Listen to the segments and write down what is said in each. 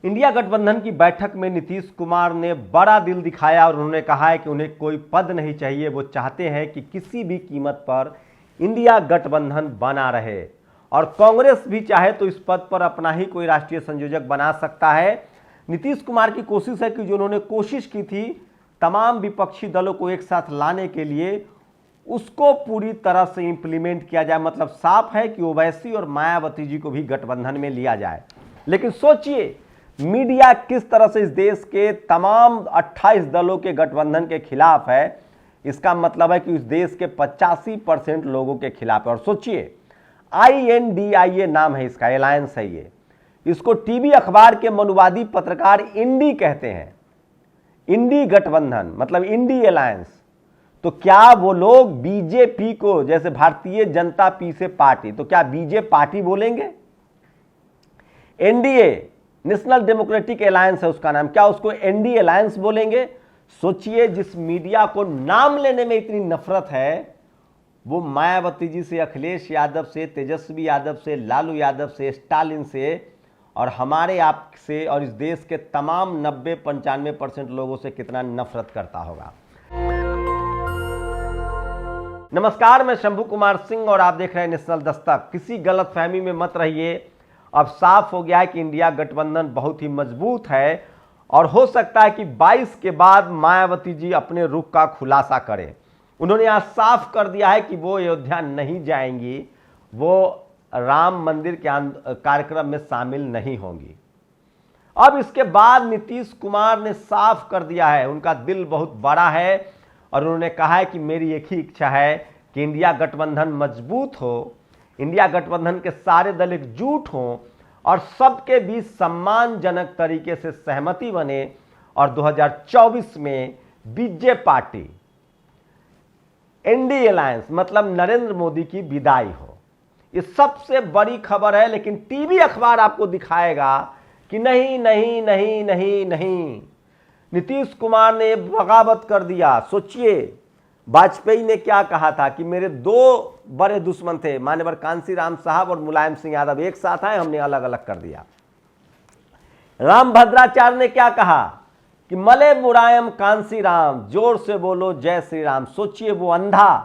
India गठबंधन की बैठक में नीतीश कुमार ने बड़ा दिल दिखाया और उन्होंने कहा है कि उन्हें कोई पद नहीं चाहिए। वो चाहते हैं कि किसी भी कीमत पर इंडिया गठबंधन बना रहे और कांग्रेस भी चाहे तो इस पद पर अपना ही कोई राष्ट्रीय संयोजक बना सकता है। नीतीश कुमार की कोशिश है कि जो उन्होंने कोशिश की थी तमाम विपक्षी दलों को एक साथ लाने के लिए, उसको पूरी तरह से इंप्लीमेंट किया जाए। मतलब साफ है कि ओवैसी और मायावती जी को भी गठबंधन में लिया जाए। लेकिन सोचिए मीडिया किस तरह से इस देश के तमाम 28 दलों के गठबंधन के खिलाफ है। इसका मतलब है कि इस देश के 85% लोगों के खिलाफ है। और सोचिए INDIA नाम है इसका, अलायंस है ये। इसको टीवी अखबार के मनुवादी पत्रकार इंडी कहते हैं। इंडी गठबंधन मतलब इंडी अलायंस। तो क्या वो लोग बीजेपी को, जैसे भारतीय जनता पीछे पार्टी, तो क्या बीजेपी पार्टी बोलेंगे? एनडीए नेशनल डेमोक्रेटिक अलायंस है उसका नाम, क्या उसको एनडी अलायंस बोलेंगे? सोचिए जिस मीडिया को नाम लेने में इतनी नफरत है, वो मायावती जी से, अखिलेश यादव से, तेजस्वी यादव से, लालू यादव से, स्टालिन से और हमारे आप से और इस देश के तमाम 90-95% लोगों से कितना नफरत करता होगा। नमस्कार, मैं शंभू कुमार सिंह और आप देख रहे हैं नेशनल दस्तक। किसी गलतफहमी में मत रहिए। अब साफ हो गया है कि इंडिया गठबंधन बहुत ही मजबूत है और हो सकता है कि 22 के बाद मायावती जी अपने रुख का खुलासा करें। उन्होंने आज साफ कर दिया है कि वो अयोध्या नहीं जाएंगी, वो राम मंदिर के कार्यक्रम में शामिल नहीं होंगी। अब इसके बाद नीतीश कुमार ने साफ कर दिया है, उनका दिल बहुत बड़ा है और उन्होंने कहा है कि मेरी एक ही इच्छा है कि इंडिया गठबंधन मजबूत हो, इंडिया गठबंधन के सारे दल एकजुट हों और सबके बीच सम्मानजनक तरीके से सहमति बने और 2024 में बीजेपी पार्टी एनडी अलायंस मतलब नरेंद्र मोदी की विदाई हो। ये सबसे बड़ी खबर है। लेकिन टीवी अखबार आपको दिखाएगा कि नहीं नहीं नहीं नहीं नहीं, नीतीश कुमार ने बगावत कर दिया। सोचिए वाजपेयी ने क्या कहा था कि मेरे दो बड़े दुश्मन थे, मान्यवर कांशीराम साहब और मुलायम सिंह यादव, एक साथ आए, हमने अलग अलग कर दिया। रामभद्राचार्य ने क्या कहा कि मले मुलायम कांशीराम, जोर से बोलो जय श्री राम। सोचिए वो अंधा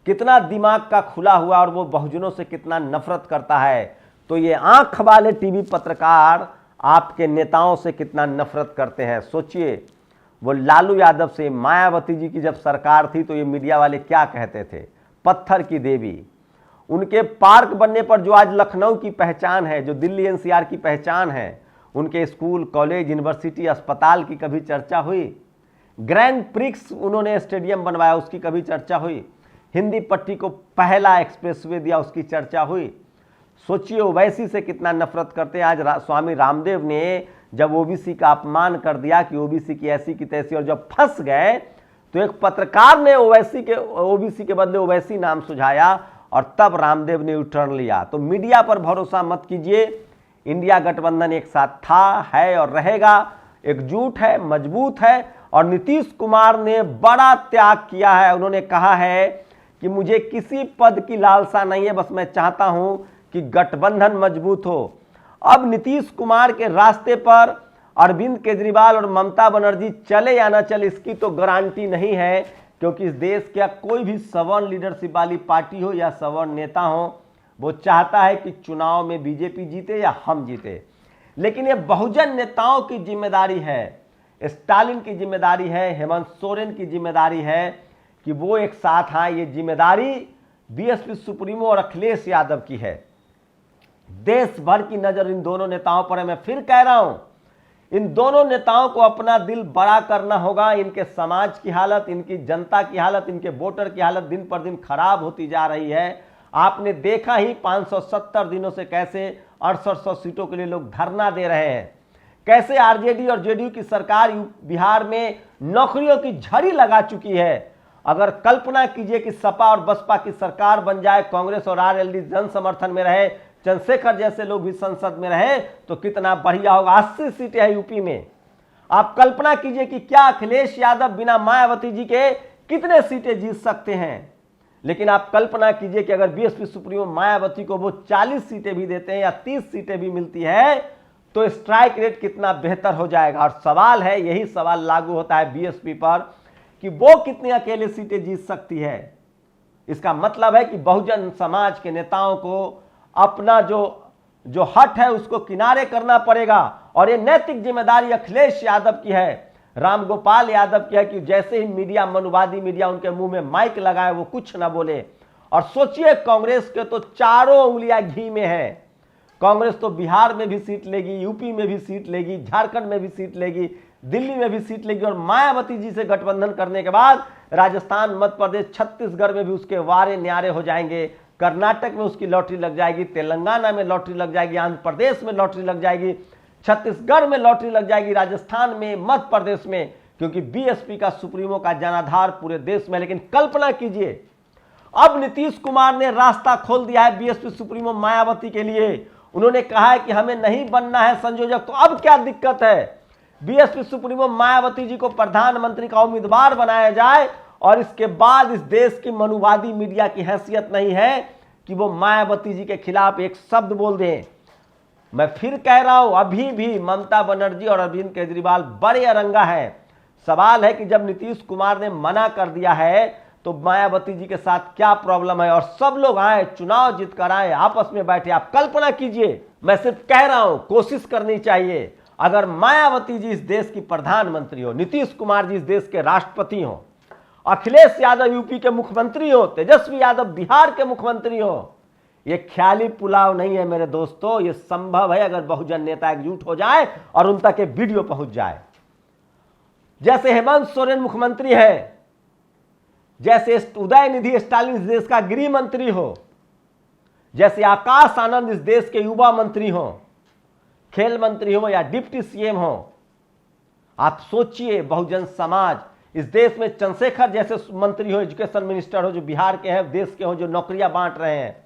कितना दिमाग का खुला हुआ और वो बहुजनों से कितना नफरत करता है। तो ये आंख वाले टीवी पत्रकार आपके नेताओं से कितना नफरत करते हैं। सोचिए वो लालू यादव से, मायावती जी की जब सरकार थी तो ये मीडिया वाले क्या कहते थे, पत्थर की देवी। उनके पार्क बनने पर जो आज लखनऊ की पहचान है, जो दिल्ली NCR की पहचान है, उनके स्कूल, कॉलेज, यूनिवर्सिटी, अस्पताल की कभी चर्चा हुई? ग्रैंड प्रिक्स उन्होंने स्टेडियम बनवाया, उसकी कभी चर्चा हुई? हिंदी पट्टी को पहला एक्सप्रेसवे दिया, उसकी चर्चा हुई? सोचिए ओवैसी से कितना नफरत करते हैं। आज स्वामी रामदेव ने जब ओबीसी का अपमान कर दिया कि ओबीसी की ऐसी की तैसी, और जब फंस गए तो एक पत्रकार ने ओबीसी के बदले ओवैसी नाम सुझाया और तब रामदेव ने टर्न लिया। तो मीडिया पर भरोसा मत कीजिए। इंडिया गठबंधन एक साथ था, है और रहेगा, एकजुट है, मजबूत है। और नीतीश कुमार ने बड़ा त्याग किया है। उन्होंने कहा है कि मुझे किसी पद की लालसा नहीं है, बस मैं चाहता हूं कि गठबंधन मजबूत हो। अब नीतीश कुमार के रास्ते पर अरविंद केजरीवाल और ममता बनर्जी चले या ना चले इसकी तो गारंटी नहीं है, क्योंकि इस देश का कोई भी सवर्ण लीडरशिप वाली पार्टी हो या सवर्ण नेता हो, वो चाहता है कि चुनाव में बीजेपी जीते या हम जीते। लेकिन ये बहुजन नेताओं की जिम्मेदारी है, स्टालिन की जिम्मेदारी है, हेमंत सोरेन की जिम्मेदारी है कि वो एक साथ आए। ये जिम्मेदारी बीएसपी सुप्रीमो और अखिलेश यादव की है। देश भर की नजर इन दोनों नेताओं पर है। मैं फिर कह रहा हूं, इन दोनों नेताओं को अपना दिल बड़ा करना होगा। इनके समाज की हालत, इनकी जनता की हालत, इनके वोटर की हालत दिन पर दिन खराब होती जा रही है। आपने देखा ही 570 दिनों से कैसे 6800 सीटों के लिए लोग धरना दे रहे हैं, कैसे आरजेडी और जेडीयू की सरकार बिहार में नौकरियों की झड़ी लगा चुकी है। अगर कल्पना कीजिए कि सपा और बसपा की सरकार बन जाए, कांग्रेस और आरएलडी जन समर्थन में रहे, चंद्रशेखर जैसे लोग भी संसद में रहे तो कितना बढ़िया होगा। 80 सीटें हैं यूपी में। आप कल्पना कीजिए कि क्या अखिलेश यादव बिना मायावती जी के कितने सीटें जीत सकते हैं। लेकिन आप कल्पना कीजिए कि अगर बीएसपी सुप्रीमो मायावती को वो 40 सीटें भी देते हैं या 30 सीटें भी मिलती है तो स्ट्राइक रेट कितना बेहतर हो जाएगा। और सवाल है, यही सवाल लागू होता है बीएसपी पर कि वो कितनी अकेले सीटें जीत सकती है। इसका मतलब है कि बहुजन समाज के नेताओं को अपना जो हट है उसको किनारे करना पड़ेगा। और ये नैतिक जिम्मेदारी अखिलेश यादव की है, रामगोपाल यादव की है कि जैसे ही मीडिया, मनुवादी मीडिया उनके मुंह में माइक लगाए वो कुछ ना बोले। और सोचिए, कांग्रेस के तो चारों उंगलियां घी में है। कांग्रेस तो बिहार में भी सीट लेगी, यूपी में भी सीट लेगी, झारखंड में भी सीट लेगी, दिल्ली में भी सीट लेगी, और मायावती जी से गठबंधन करने के बाद राजस्थान, मध्य प्रदेश, छत्तीसगढ़ में भी उसके वारे न्यारे हो जाएंगे। कर्नाटक में उसकी लॉटरी लग जाएगी, तेलंगाना में लॉटरी लग जाएगी, आंध्र प्रदेश में लॉटरी लग जाएगी, छत्तीसगढ़ में लॉटरी लग जाएगी, राजस्थान में, मध्य प्रदेश में, क्योंकि बीएसपी का सुप्रीमो का जनाधार पूरे देश में। लेकिन कल्पना कीजिए, अब नीतीश कुमार ने रास्ता खोल दिया है बीएसपी सुप्रीमो मायावती के लिए। उन्होंने कहा है कि हमें नहीं बनना है संयोजक। तो अब क्या दिक्कत है? बीएसपी सुप्रीमो मायावती जी को प्रधानमंत्री का उम्मीदवार बनाया जाए, और इसके बाद इस देश की मनुवादी मीडिया की हैसियत नहीं है कि वो मायावती जी के खिलाफ एक शब्द बोल दें। मैं फिर कह रहा हूं, अभी भी ममता बनर्जी और अरविंद केजरीवाल बड़े अरंगा है। सवाल है कि जब नीतीश कुमार ने मना कर दिया है तो मायावती जी के साथ क्या प्रॉब्लम है। और सब लोग आए, चुनाव जीत कर आए, आपस में बैठे। आप कल्पना कीजिए, मैं सिर्फ कह रहा हूं, कोशिश करनी चाहिए। अगर मायावती जी इस देश की प्रधानमंत्री हो, नीतीश कुमार जी इस देश के राष्ट्रपति हो, अखिलेश यादव यूपी के मुख्यमंत्री हो, तेजस्वी यादव बिहार के मुख्यमंत्री हो, ये ख्याली पुलाव नहीं है मेरे दोस्तों। ये संभव है अगर बहुजन नेता एकजुट हो जाए और उन तक एक वीडियो पहुंच जाए। जैसे हेमंत सोरेन मुख्यमंत्री है, जैसे उदयनिधि स्टालिन इस देश का गृह मंत्री हो, जैसे आकाश आनंद इस देश के युवा मंत्री हो, खेल मंत्री हो या डिप्टी सीएम हो। आप सोचिए, बहुजन समाज इस देश में चंद्रशेखर जैसे मंत्री हो, एजुकेशन मिनिस्टर हो, जो बिहार के हैं, देश के हो, जो नौकरियां बांट रहे हैं।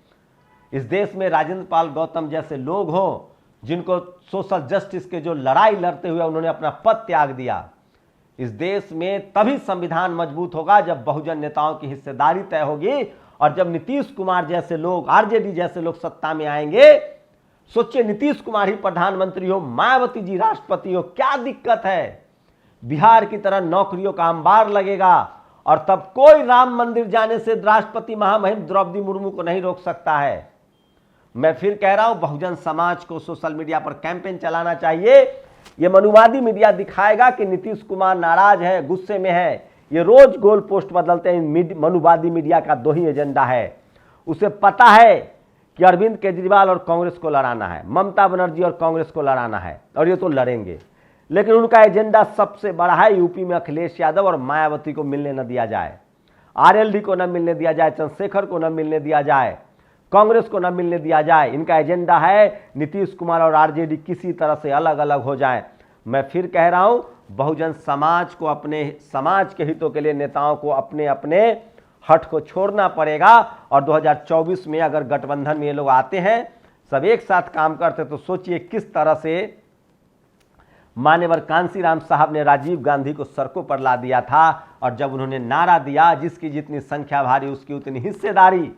इस देश में राजेंद्र पाल गौतम जैसे लोग हो, जिनको सोशल जस्टिस के जो लड़ाई लड़ते हुए उन्होंने अपना पद त्याग दिया। इस देश में तभी संविधान मजबूत होगा जब बहुजन नेताओं की हिस्सेदारी तय होगी, और जब नीतीश कुमार जैसे लोग, आरजेडी जैसे लोग सत्ता में आएंगे। सोचिए, नीतीश कुमार ही प्रधानमंत्री हो, मायावती जी राष्ट्रपति हो, क्या दिक्कत है? बिहार की तरह नौकरियों का अंबार लगेगा, और तब कोई राम मंदिर जाने से राष्ट्रपति महामहिम द्रौपदी मुर्मू को नहीं रोक सकता है। मैं फिर कह रहा हूं, बहुजन समाज को सोशल मीडिया पर कैंपेन चलाना चाहिए। ये मनुवादी मीडिया दिखाएगा कि नीतीश कुमार नाराज है, गुस्से में है। ये रोज गोल पोस्ट बदलते हैं। मनुवादी मीडिया का दो ही एजेंडा है। उसे पता है कि अरविंद केजरीवाल और कांग्रेस को लड़ाना है, ममता बनर्जी और कांग्रेस को लड़ाना है, और ये तो लड़ेंगे। लेकिन उनका एजेंडा सबसे बड़ा है, यूपी में अखिलेश यादव और मायावती को मिलने न दिया जाए, आरएलडी को न मिलने दिया जाए, चंद्रशेखर को न मिलने दिया जाए, कांग्रेस को न मिलने दिया जाए। इनका एजेंडा है नीतीश कुमार और आरजेडी किसी तरह से अलग अलग हो जाए। मैं फिर कह रहा हूं, बहुजन समाज को, अपने समाज के हितों के लिए नेताओं को अपने अपने हट को छोड़ना पड़ेगा। और 2024 में अगर गठबंधन में ये लोग आते हैं, सब एक साथ काम करते, तो सोचिए किस तरह से मान्यवर कांशीराम साहब ने राजीव गांधी को सड़कों पर ला दिया था। और जब उन्होंने नारा दिया, जिसकी जितनी संख्या भारी उसकी उतनी हिस्सेदारी,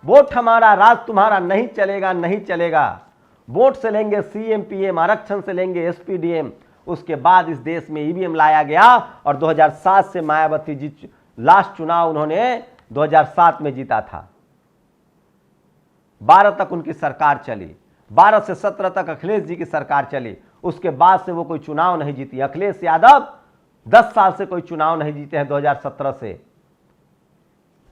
वोट हमारा राज तुम्हारा, नहीं चलेगा, नहीं चलेगा। वोट से लेंगे सीएम पीएम, आरक्षण से लेंगे एसपीडीएम। उसके बाद इस देश में ईवीएम लाया गया, और 2007 से मायावती जी लास्ट चुनाव उन्होंने 2007 में जीता था। 12 तक उनकी सरकार चली, 12 से 17 तक अखिलेश जी की सरकार चली। उसके बाद से वो कोई चुनाव नहीं जीती। अखिलेश यादव 10 साल से कोई चुनाव नहीं जीते हैं 2017 से।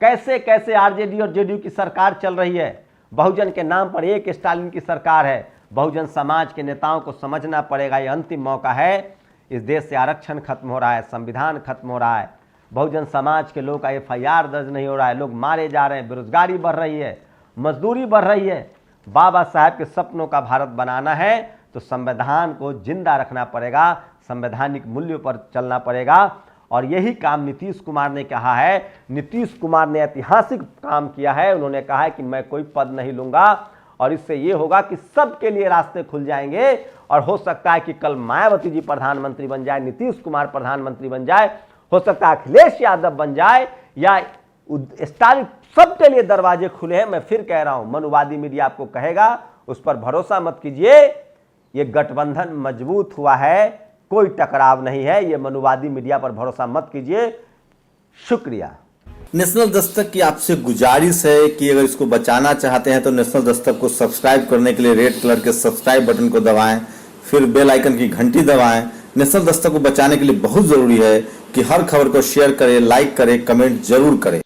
कैसे कैसे आरजेडी और जेडीयू की सरकार चल रही है। बहुजन के नाम पर एक स्टालिन की सरकार है। बहुजन समाज के नेताओं को समझना पड़ेगा, ये अंतिम मौका है। इस देश से आरक्षण खत्म हो रहा है, संविधान खत्म हो रहा है, बहुजन समाज के लोग का एफआईआर दर्ज नहीं हो रहा है, लोग मारे जा रहे हैं, बेरोजगारी बढ़ रही है, मजदूरी बढ़ रही है। बाबा साहब के सपनों का भारत बनाना है तो संविधान को जिंदा रखना पड़ेगा, संवैधानिक मूल्यों पर चलना पड़ेगा। और यही काम नीतीश कुमार ने कहा है। नीतीश कुमार ने ऐतिहासिक काम किया है। उन्होंने कहा है कि मैं कोई पद नहीं लूंगा, और इससे ये होगा कि सबके लिए रास्ते खुल जाएंगे। और हो सकता है कि कल मायावती जी प्रधानमंत्री बन जाए, नीतीश कुमार प्रधानमंत्री बन जाए, हो सकता है अखिलेश यादव बन जाए, या स्टालिन। सबके लिए दरवाजे खुले हैं। मैं फिर कह रहा हूं, मनुवादी मीडिया आपको कहेगा, उस पर भरोसा मत कीजिए। ये गठबंधन मजबूत हुआ है, कोई टकराव नहीं है। ये मनुवादी मीडिया पर भरोसा मत कीजिए। शुक्रिया। नेशनल दस्तक की आपसे गुजारिश है कि अगर इसको बचाना चाहते हैं तो नेशनल दस्तक को सब्सक्राइब करने के लिए रेड कलर के सब्सक्राइब बटन को दबाएं, फिर बेल आइकन की घंटी दबाएं। नेशनल दस्तक को बचाने के लिए बहुत जरूरी है कि हर खबर को शेयर करें, लाइक करें, कमेंट जरूर करें।